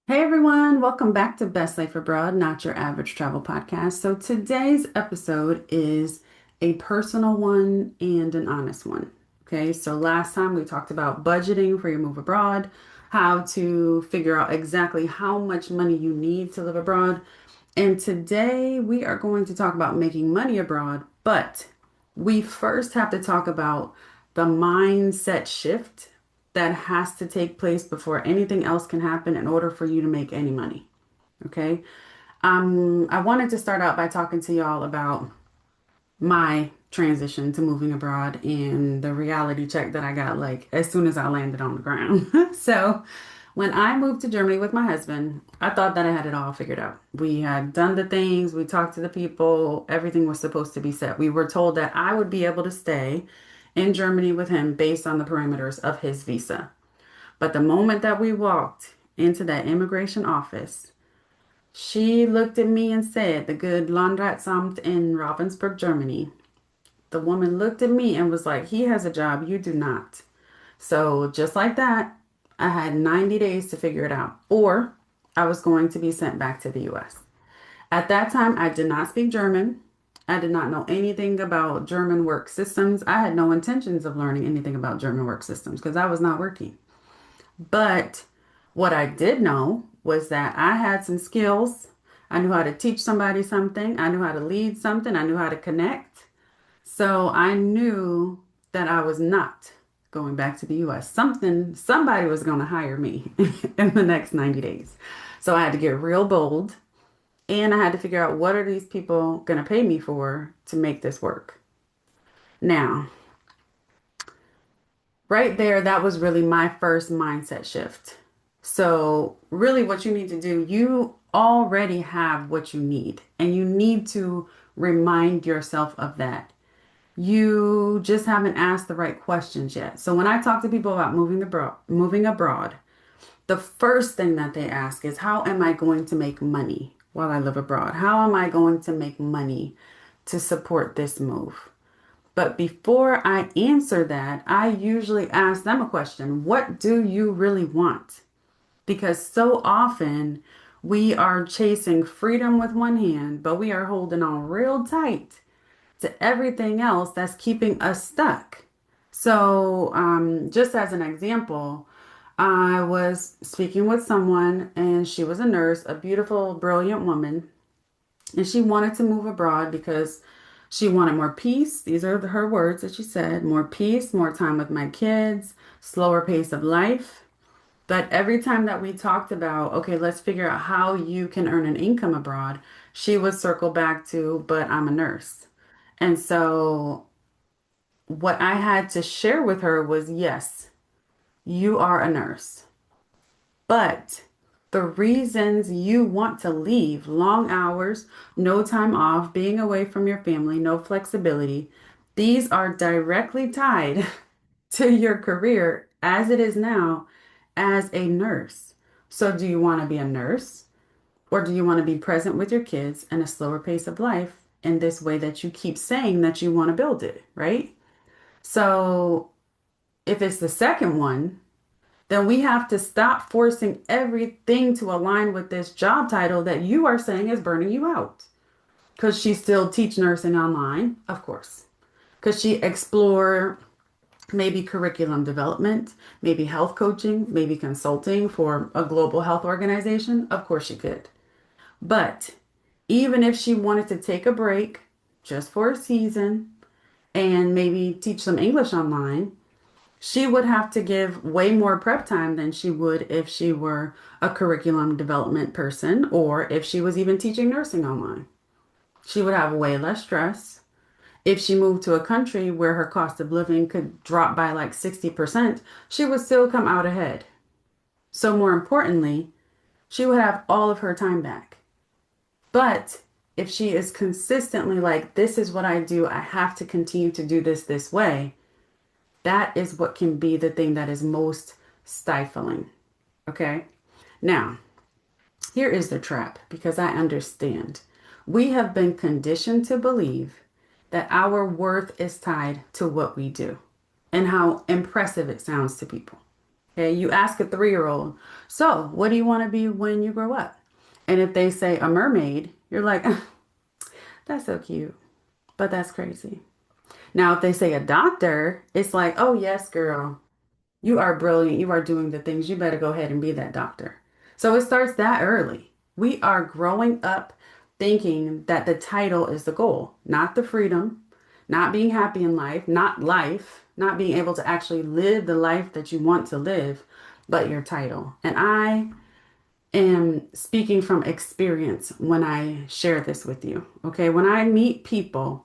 Hey everyone, welcome back to Best Life Abroad, not your average travel podcast. So today's episode is a personal one and an honest one. Okay, so last time we talked about budgeting for your move abroad, how to figure out exactly how much money you need to live abroad. And today we are going to talk about making money abroad, but we first have to talk about the mindset shift that has to take place before anything else can happen in order for you to make any money. Okay. I wanted to start out by talking to y'all about my transition to moving abroad and the reality check that I got like as soon as I landed on the ground. So, when I moved to Germany with my husband, I thought that I had it all figured out. We had done the things, we talked to the people, everything was supposed to be set. We were told that I would be able to stay in Germany with him based on the parameters of his visa. But the moment that we walked into that immigration office, she looked at me and said, the good Landratsamt in Ravensburg, Germany. The woman looked at me and was like, he has a job, you do not. So just like that, I had 90 days to figure it out, or I was going to be sent back to the US. At that time, I did not speak German. I did not know anything about German work systems. I had no intentions of learning anything about German work systems because I was not working. But what I did know was that I had some skills. I knew how to teach somebody something. I knew how to lead something. I knew how to connect. So I knew that I was not going back to the US. Somebody was going to hire me in the next 90 days. So I had to get real bold and I had to figure out what are these people going to pay me for to make this work. Now, right there, that was really my first mindset shift. So, really, what you need to do, you already have what you need, and you need to remind yourself of that. You just haven't asked the right questions yet. So, when I talk to people about moving abroad, the first thing that they ask is, how am I going to make money while I live abroad? How am I going to make money to support this move? But before I answer that, I usually ask them a question. What do you really want? Because so often we are chasing freedom with one hand, but we are holding on real tight to everything else that's keeping us stuck. So, just as an example, I was speaking with someone and she was a nurse, a beautiful, brilliant woman, and she wanted to move abroad because she wanted more peace. These are her words that she said, more peace, more time with my kids, slower pace of life. But every time that we talked about, okay, let's figure out how you can earn an income abroad, she would circle back to, but I'm a nurse. And so what I had to share with her was, yes, you are a nurse. But the reasons you want to leave, long hours, no time off, being away from your family, no flexibility, these are directly tied to your career as it is now as a nurse. So, do you want to be a nurse or do you want to be present with your kids and a slower pace of life in this way that you keep saying that you want to build it, right? So, if it's the second one, then we have to stop forcing everything to align with this job title that you are saying is burning you out. Could she still teach nursing online? Of course. Could she explore maybe curriculum development, maybe health coaching, maybe consulting for a global health organization? Of course she could. But even if she wanted to take a break just for a season and maybe teach some English online, she would have to give way more prep time than she would if she were a curriculum development person or if she was even teaching nursing online. She would have way less stress. If she moved to a country where her cost of living could drop by like 60%, she would still come out ahead. So, more importantly, she would have all of her time back. But if she is consistently like, this is what I do, I have to continue to do this way, that is what can be the thing that is most stifling. Okay. Now, here is the trap because I understand. We have been conditioned to believe that our worth is tied to what we do and how impressive it sounds to people. Okay, you ask a 3-year-old, so what do you want to be when you grow up? And if they say a mermaid, you're like, that's so cute, but that's crazy. Now, if they say a doctor, it's like, oh, yes, girl, you are brilliant. You are doing the things. You better go ahead and be that doctor. So it starts that early. We are growing up thinking that the title is the goal, not the freedom, not being happy in life, not being able to actually live the life that you want to live, but your title. And I am speaking from experience when I share this with you. Okay. When I meet people,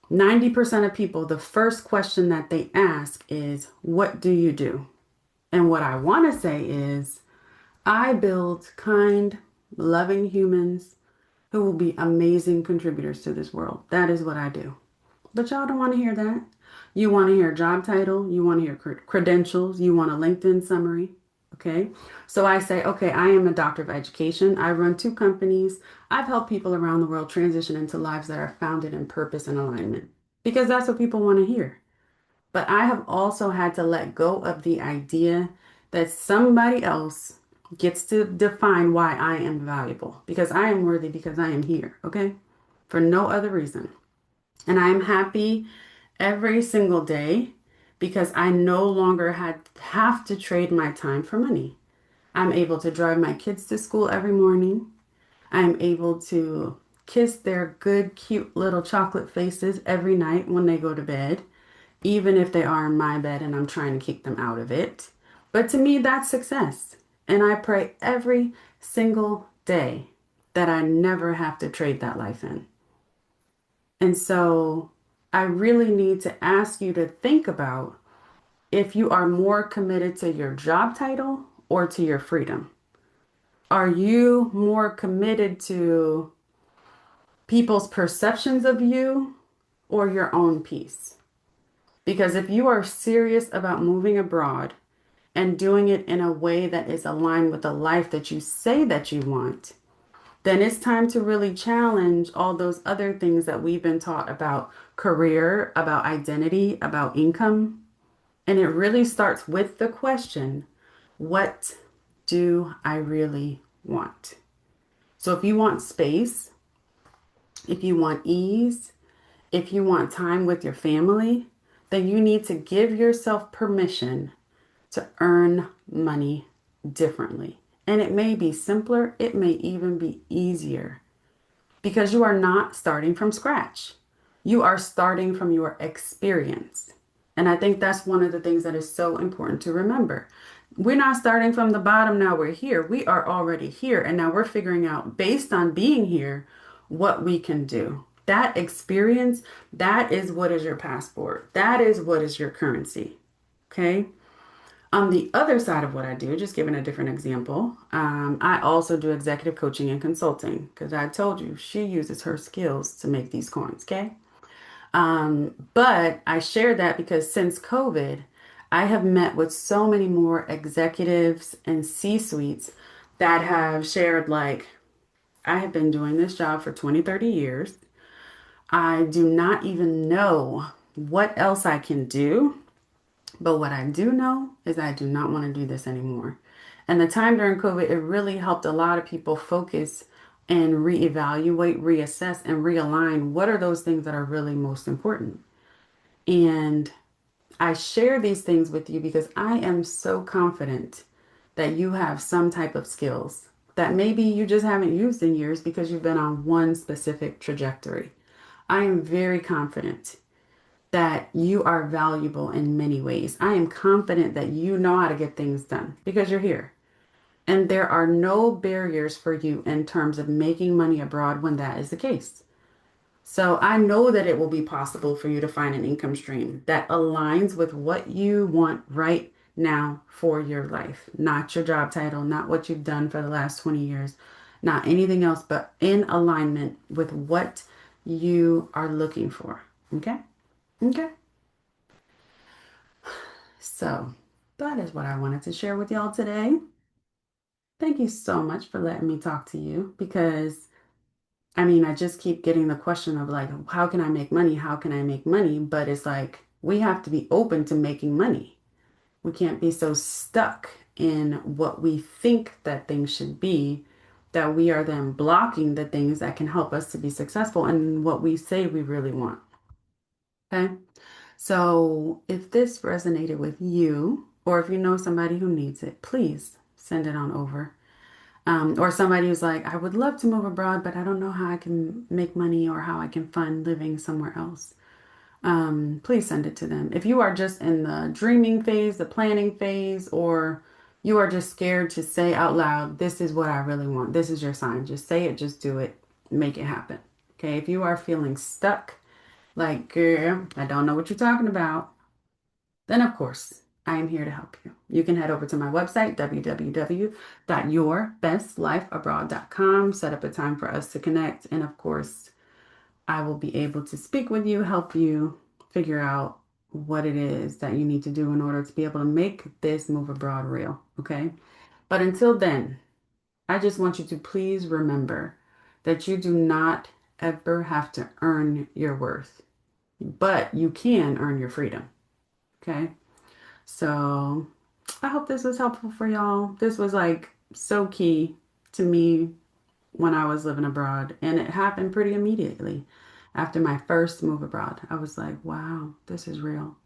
90% of people, the first question that they ask is, what do you do? And what I want to say is, I build kind, loving humans who will be amazing contributors to this world. That is what I do. But y'all don't want to hear that. You want to hear job title, you want to hear credentials, you want a LinkedIn summary. Okay. So I say, okay, I am a doctor of education. I run 2 companies. I've helped people around the world transition into lives that are founded in purpose and alignment because that's what people want to hear. But I have also had to let go of the idea that somebody else gets to define why I am valuable because I am worthy because I am here, okay? For no other reason. And I am happy every single day because I no longer have to trade my time for money. I'm able to drive my kids to school every morning. I'm able to kiss their good, cute little chocolate faces every night when they go to bed, even if they are in my bed and I'm trying to kick them out of it. But to me, that's success. And I pray every single day that I never have to trade that life in. And so I really need to ask you to think about if you are more committed to your job title or to your freedom. Are you more committed to people's perceptions of you or your own peace? Because if you are serious about moving abroad and doing it in a way that is aligned with the life that you say that you want, then it's time to really challenge all those other things that we've been taught about career, about identity, about income. And it really starts with the question, what do I really want? So if you want space, if you want ease, if you want time with your family, then you need to give yourself permission to earn money differently. And it may be simpler, it may even be easier because you are not starting from scratch. You are starting from your experience. And I think that's one of the things that is so important to remember. We're not starting from the bottom now we're here. We are already here. And now we're figuring out, based on being here, what we can do. That experience, that is what is your passport. That is what is your currency. Okay. On the other side of what I do, just giving a different example, I also do executive coaching and consulting because I told you she uses her skills to make these coins, okay? But I share that because since COVID, I have met with so many more executives and C-suites that have shared, like, I have been doing this job for 20, 30 years. I do not even know what else I can do. But what I do know is I do not want to do this anymore. And the time during COVID, it really helped a lot of people focus and reevaluate, reassess, and realign what are those things that are really most important. And I share these things with you because I am so confident that you have some type of skills that maybe you just haven't used in years because you've been on one specific trajectory. I am very confident that you are valuable in many ways. I am confident that you know how to get things done because you're here. And there are no barriers for you in terms of making money abroad when that is the case. So I know that it will be possible for you to find an income stream that aligns with what you want right now for your life, not your job title, not what you've done for the last 20 years, not anything else, but in alignment with what you are looking for. Okay? Okay. So that is what I wanted to share with y'all today. Thank you so much for letting me talk to you because I mean, I just keep getting the question of like, how can I make money? How can I make money? But it's like, we have to be open to making money. We can't be so stuck in what we think that things should be that we are then blocking the things that can help us to be successful and what we say we really want. Okay. So if this resonated with you, or if you know somebody who needs it, please send it on over. Or somebody who's like, I would love to move abroad, but I don't know how I can make money or how I can fund living somewhere else. Please send it to them. If you are just in the dreaming phase, the planning phase, or you are just scared to say out loud, this is what I really want. This is your sign. Just say it, just do it, make it happen. Okay. If you are feeling stuck, like, girl, I don't know what you're talking about, then of course, I am here to help you. You can head over to my website, www.yourbestlifeabroad.com, set up a time for us to connect. And of course, I will be able to speak with you, help you figure out what it is that you need to do in order to be able to make this move abroad real. Okay. But until then, I just want you to please remember that you do not ever have to earn your worth, but you can earn your freedom. Okay. So I hope this was helpful for y'all. This was like so key to me when I was living abroad, and it happened pretty immediately after my first move abroad. I was like, wow, this is real.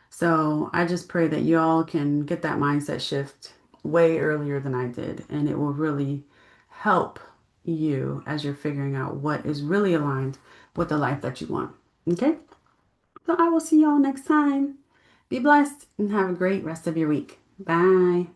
So I just pray that y'all can get that mindset shift way earlier than I did, and it will really help you as you're figuring out what is really aligned with the life that you want. Okay? So I will see y'all next time. Be blessed and have a great rest of your week. Bye.